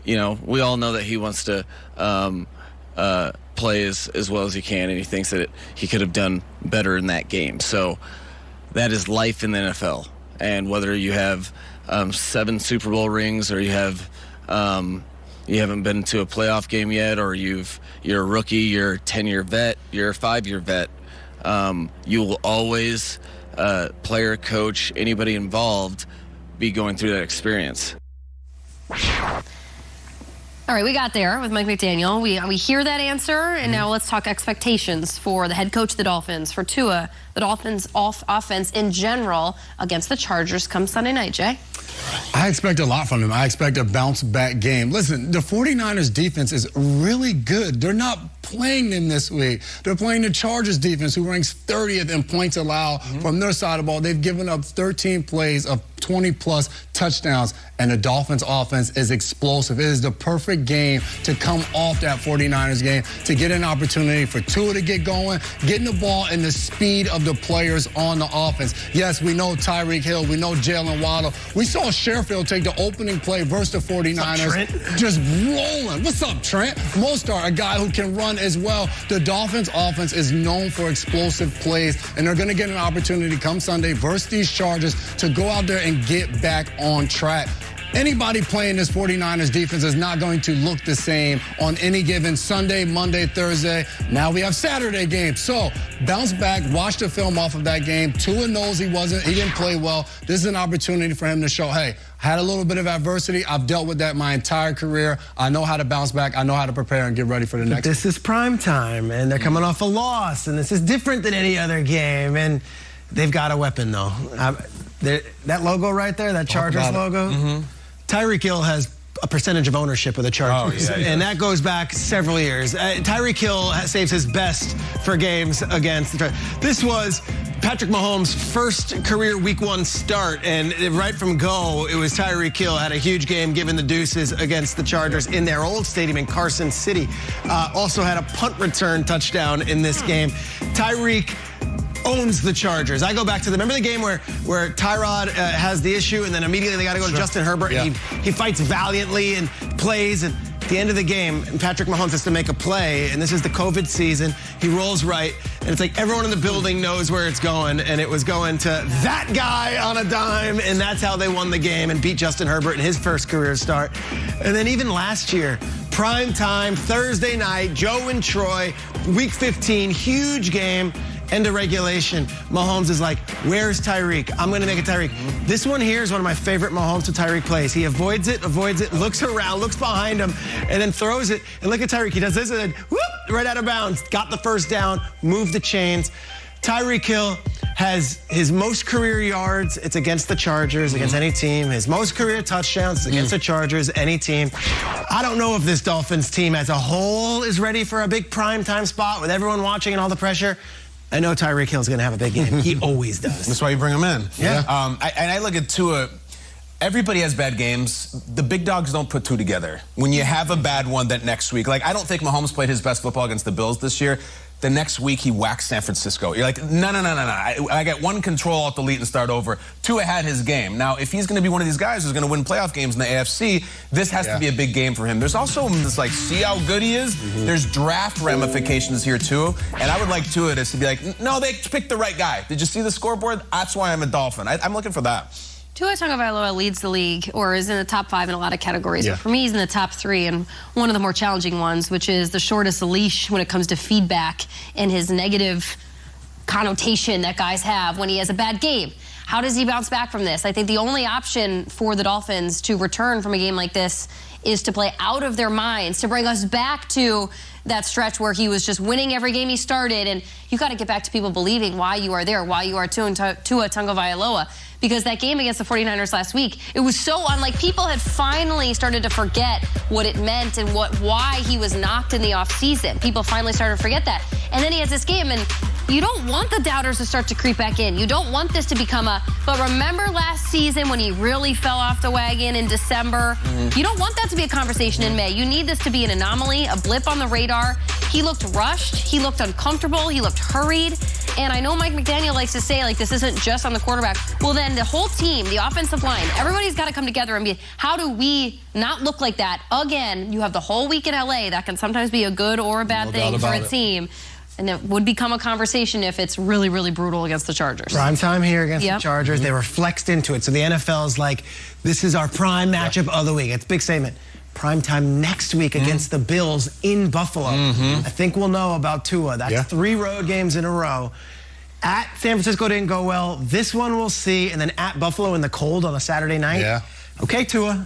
we all know that he wants to play as well as he can, and he thinks that he could have done better in that game. So that is life in the NFL. And whether you have 7 Super Bowl rings, or you haven't been to a playoff game yet, or you're a rookie, you're a 10-year vet, you're a 5-year vet, you will always, player, coach, anybody involved, be going through that experience. All right, we got there with Mike McDaniel. We hear that answer, and now let's talk expectations for the head coach of the Dolphins, for Tua, the Dolphins' offense in general against the Chargers come Sunday night, Jay. I expect a lot from them. I expect a bounce-back game. Listen, the 49ers defense is really good. They're not playing them this week. They're playing the Chargers defense, who ranks 30th in points allowed from their side of the ball. They've given up 13 plays of 20-plus touchdowns, and the Dolphins offense is explosive. It is the perfect game to come off that 49ers game, to get an opportunity for Tua to get going, getting the ball and the speed of the players on the offense. Yes, we know Tyreek Hill. We know Jalen Waddle. We saw Sherfield take the opening play versus the 49ers. Just rolling. What's up, Trent? Mostert, a guy who can run as well. The Dolphins offense is known for explosive plays, and they're going to get an opportunity come Sunday versus these Chargers to go out there and get back on track. Anybody playing this 49ers defense is not going to look the same on any given Sunday, Monday, Thursday. Now we have Saturday games. So bounce back, watch the film off of that game. Tua knows he didn't play well. This is an opportunity for him to show, hey, I had a little bit of adversity. I've dealt with that my entire career. I know how to bounce back. I know how to prepare and get ready for the next. This is prime time, and they're coming off a loss, and this is different than any other game. And they've got a weapon, though. That logo right there, that Chargers logo, Tyreek Hill has a percentage of ownership with the Chargers, and that goes back several years. Tyreek Hill saves his best for games against the Chargers. This was Patrick Mahomes' first career Week 1 start, and right from go, it was Tyreek Hill had a huge game giving the deuces against the Chargers in their old stadium in Carson City. Also had a punt return touchdown in this game. Tyreek owns the Chargers. I go back to remember the game where Tyrod has the issue, and then immediately they got to go to Justin Herbert, and he fights valiantly and plays, and at the end of the game, Patrick Mahomes has to make a play, and this is the COVID season. He rolls right, and it's like everyone in the building knows where it's going, and it was going to that guy on a dime, and that's how they won the game and beat Justin Herbert in his first career start. And then even last year, prime time, Thursday night, Joe and Troy, Week 15, huge game. End of regulation. Mahomes is like, where's Tyreek? I'm going to make it Tyreek. This one here is one of my favorite Mahomes to Tyreek plays. He avoids it, looks around, looks behind him, and then throws it. And look at Tyreek. He does this and then whoop, right out of bounds. Got the first down, moved the chains. Tyreek Hill has his most career yards. It's against the Chargers, against any team. His most career touchdowns against the Chargers, any team. I don't know if this Dolphins team as a whole is ready for a big primetime spot with everyone watching and all the pressure. I know Tyreek Hill's going to have a big game. He always does. That's why you bring him in. Yeah. I look at Tua. Everybody has bad games. The big dogs don't put two together. When you have a bad one that next week, like I don't think Mahomes played his best football against the Bills this year. The next week, he whacks San Francisco. You're like, no. I got one control off the lead and start over. Tua had his game. Now, if he's going to be one of these guys who's going to win playoff games in the AFC, this has to be a big game for him. There's also this, like, see how good he is? There's draft ramifications here, too. And I would like Tua to be like, no, they picked the right guy. Did you see the scoreboard? That's why I'm a Dolphin. I'm looking for that. Tua Tagovailoa leads the league, or is in the top 5 in a lot of categories. But for me, he's in the top 3, and one of the more challenging ones, which is the shortest leash when it comes to feedback and his negative connotation that guys have when he has a bad game. How does he bounce back from this? I think the only option for the Dolphins to return from a game like this is to play out of their minds, to bring us back to that stretch where he was just winning every game he started. And you got to get back to people believing why you are there, why you are Tua Tagovailoa. Because that game against the 49ers last week, it was so unlike. People had finally started to forget what it meant and why he was knocked in the offseason. People finally started to forget that. And then he has this game, and you don't want the doubters to start to creep back in. You don't want this to become but remember last season when he really fell off the wagon in December? You don't want that to be a conversation in May. You need this to be an anomaly, a blip on the radar. He looked rushed. He looked uncomfortable. He looked hurried. And I know Mike McDaniel likes to say, like, this isn't just on the quarterback. Well, then the whole team, the offensive line, everybody's got to come together and be, how do we not look like that? Again, you have the whole week in LA. That can sometimes be a good or a bad thing for a team. And it would become a conversation if it's really, really brutal against the Chargers. Prime time here against the Chargers. They were flexed into it. So the NFL's like, this is our prime matchup of the week. It's a big statement. Prime time next week against the Bills in Buffalo. I think we'll know about Tua. That's 3 road games in a row. At San Francisco didn't go well. This one we'll see. And then at Buffalo in the cold on a Saturday night. Okay, Tua.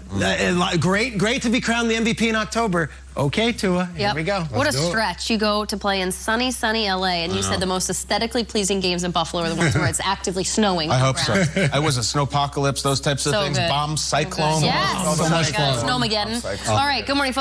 Great to be crowned the MVP in October. Okay, Tua. Here we go. What a stretch. You go to play in sunny, sunny LA, and you said the most aesthetically pleasing games in Buffalo are the ones where it's actively snowing. I hope so. I was a snowpocalypse, those types of things. Good. Bomb, cyclone. Yes. So much fun. Snowmageddon. All right, good morning, folks.